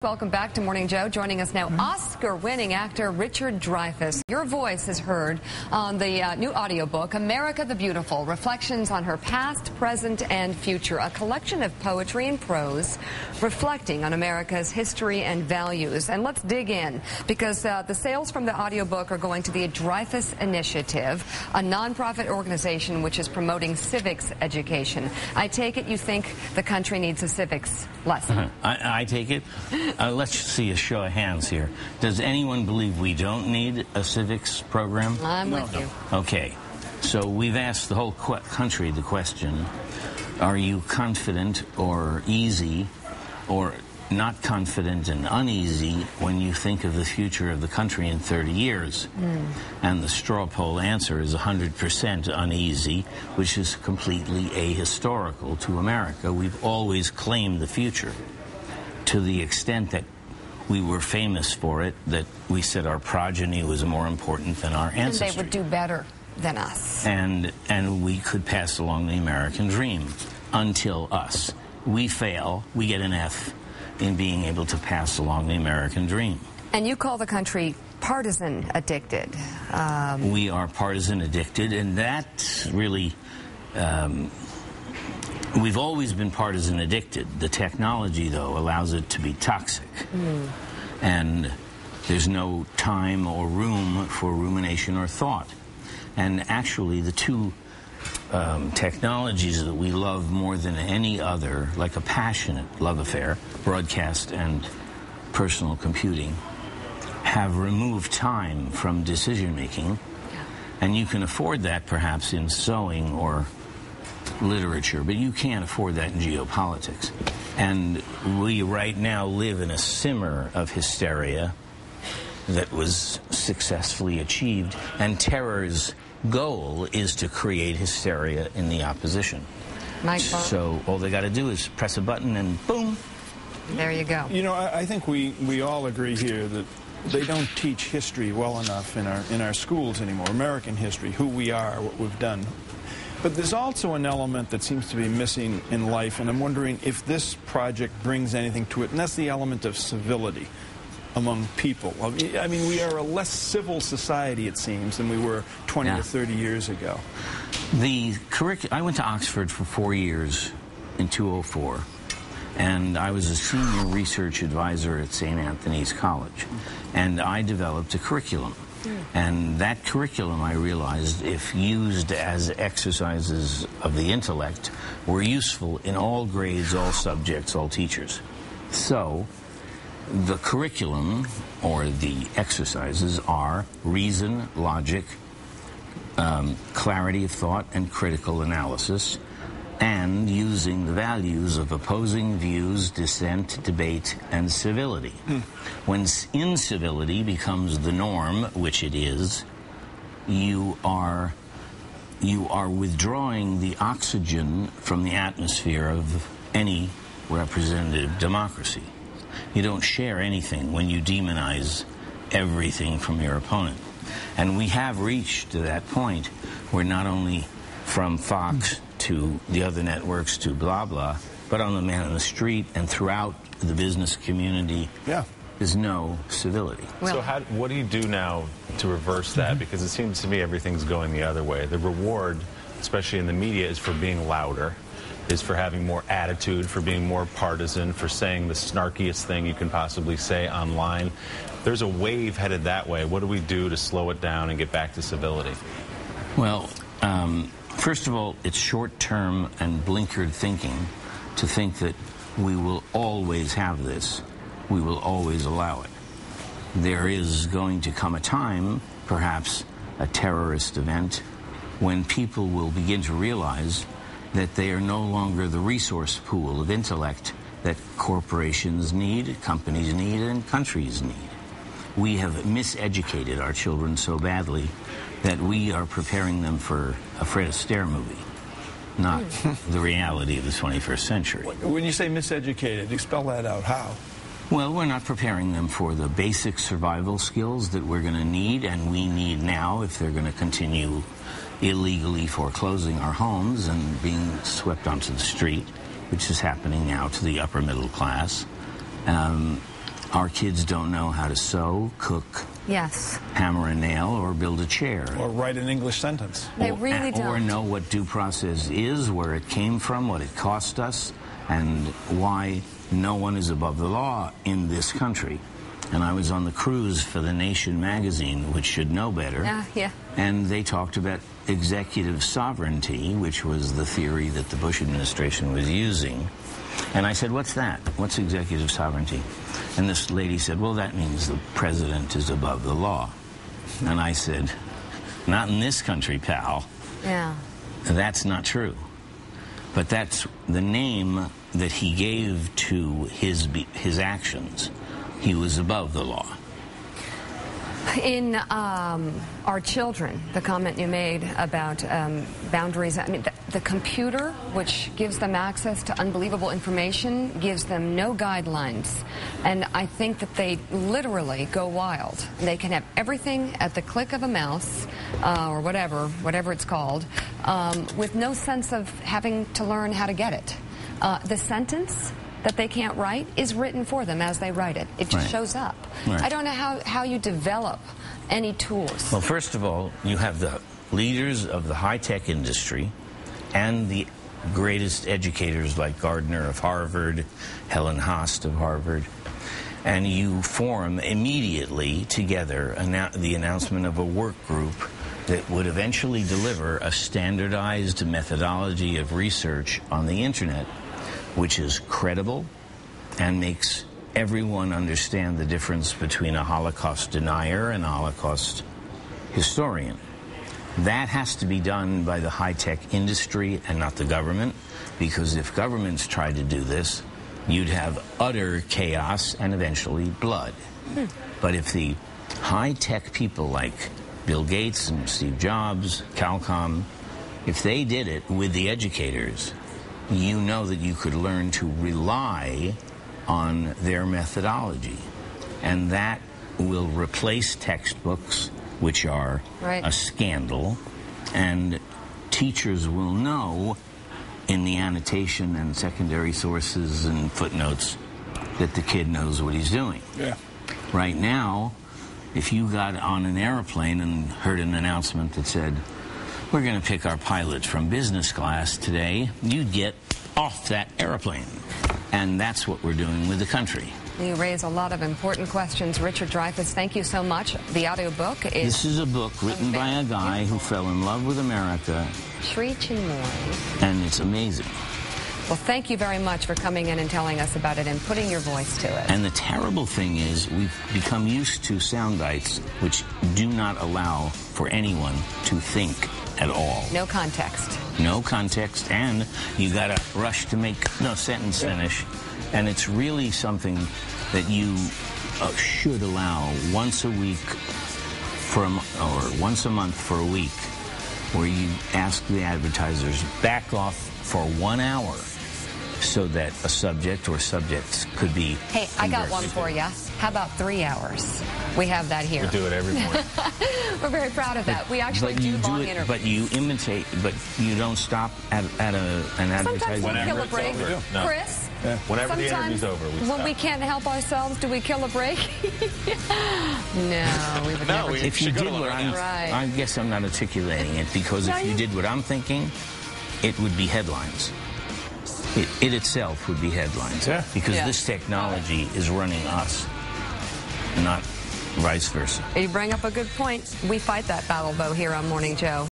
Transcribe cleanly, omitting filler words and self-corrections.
Welcome back to Morning Joe. Joining us now, Oscar-winning actor Richard Dreyfuss. Your voice is heard on the new audiobook, America the Beautiful, Reflections on Her Past, Present, and Future, a collection of poetry and prose reflecting on America's history and values. And let's dig in, because the sales from the audiobook are going to the Dreyfuss Initiative, a nonprofit organization which is promoting civics education. I take it you think the country needs a civics lesson. I take it. Let's see a show of hands here. Does anyone believe we don't need a civics program? I'm with you. Okay. So we've asked the whole country the question, are you confident or easy or not confident and uneasy when you think of the future of the country in 30 years? And the straw poll answer is 100% uneasy, which is completely ahistorical to America. We've always claimed the future, to the extent that we were famous for it, that we said our progeny was more important than our ancestry. And they would do better than us. And we could pass along the American dream until us. We fail, we get an F in being able to pass along the American dream. And you call the country partisan addicted. We are partisan addicted, and that really... We've always been partisan addicted. The technology, though, allows it to be toxic. And there's no time or room for rumination or thought. And actually, the two technologies that we love more than any other, like a passionate love affair, broadcast and personal computing, have removed time from decision-making. And you can afford that, perhaps, in sewing or literature, but you can't afford that in geopolitics. And we right now live in a simmer of hysteria that was successfully achieved, and terror's goal is to create hysteria in the opposition. So all they got to do is press a button and boom. There you go. You know, I think we all agree here that they don't teach history well enough in our schools anymore. American history, who we are, what we've done. But there's also an element that seems to be missing in life, and I'm wondering if this project brings anything to it, and that's the element of civility among people. I mean, we are a less civil society, it seems, than we were 20 or 30 years ago. I went to Oxford for 4 years in 2004, and I was a senior research advisor at St. Anthony's College, and I developed a curriculum. And that curriculum, I realized, if used as exercises of the intellect, were useful in all grades, all subjects, all teachers. So the curriculum, or the exercises, are reason, logic, clarity of thought, and critical analysis, and using the values of opposing views, dissent, debate, and civility. When incivility becomes the norm, which it is, you are withdrawing the oxygen from the atmosphere of any representative democracy. You don't share anything when you demonize everything from your opponent. And we have reached to that point where not only from Fox to the other networks to blah, blah, but on the man on the street and throughout the business community, there's no civility. Well, so what do you do now to reverse that? Because it seems to me everything's going the other way. The reward, especially in the media, is for being louder, is for having more attitude, for being more partisan, for saying the snarkiest thing you can possibly say online. There's a wave headed that way. What do we do to slow it down and get back to civility? Well, first of all, it's short-term and blinkered thinking to think that we will always have this. We will always allow it. There is going to come a time, perhaps a terrorist event, when people will begin to realize that they are no longer the resource pool of intellect that corporations need, companies need, and countries need. We have miseducated our children so badly that we are preparing them for a Fred Astaire movie, not the reality of the 21st century. When you say miseducated, you spell that out. How? Well, we're not preparing them for the basic survival skills that we're going to need, and we need now if they're going to continue illegally foreclosing our homes and being swept onto the street, which is happening now to the upper middle class. our kids don't know how to sew, cook, Yes. hammer a nail, or build a chair. Or write an English sentence. They really don't. Or know what due process is, where it came from, what it cost us, and why no one is above the law in this country. And I was on the cruise for The Nation magazine, which should know better. Yeah. And they talked about executive sovereignty, which was the theory that the Bush administration was using. And I said, what's that? What's executive sovereignty? And this lady said, well, that means the president is above the law. And I said, not in this country, pal. Yeah. That's not true. But that's the name that he gave to his actions. He was above the law. In our children, the comment you made about boundaries, I mean, the computer, which gives them access to unbelievable information, gives them no guidelines. And I think that they literally go wild. They can have everything at the click of a mouse, or whatever it's called, with no sense of having to learn how to get it. The sentence that they can't write is written for them as they write it. It just shows up. Right. I don't know how you develop any tools. Well, first of all, you have the leaders of the high-tech industry and the greatest educators like Gardner of Harvard, Helen Haast of Harvard, and you form immediately together the announcement of a work group that would eventually deliver a standardized methodology of research on the internet, which is credible and makes everyone understand the difference between a Holocaust denier and a Holocaust historian. That has to be done by the high-tech industry and not the government, because if governments tried to do this, you'd have utter chaos and eventually blood. But if the high-tech people like Bill Gates and Steve Jobs, Qualcomm, if they did it with the educators, you know that you could learn to rely on their methodology. And that will replace textbooks, which are a scandal, and teachers will know in the annotation and secondary sources and footnotes that the kid knows what he's doing. Yeah. Right now, if you got on an airplane and heard an announcement that said, we're going to pick our pilots from business class today, you'd get off that airplane. And that's what we're doing with the country. You raise a lot of important questions. Richard Dreyfuss, thank you so much. The audiobook is... This is a book written by a guy who fell in love with America. And it's amazing. Well, thank you very much for coming in and telling us about it and putting your voice to it. And the terrible thing is we've become used to sound bites which do not allow for anyone to think at all. No context. No context, and you got to rush to make no sentence finish. And it's really something that you should allow once a week or once a month for a week, where you ask the advertisers back off for 1 hour so that a subject or subjects could be... Hey, I got one for you. How about 3 hours? We have that here. We do it every morning. We're very proud of that. We actually do long interviews. But you imitate, but you don't stop at an advertisement. Sometimes we kill a break. No. Chris? Yeah. Whenever the interview's over, we stop. When we can't help ourselves, do we kill a break? No, we would never. If you did what I guess I'm not articulating it, because if you did what I'm thinking, it would be headlines. It itself would be headlines. Yeah. Because this technology is running us, not vice versa. You bring up a good point. We fight that battle, though, here on Morning Joe.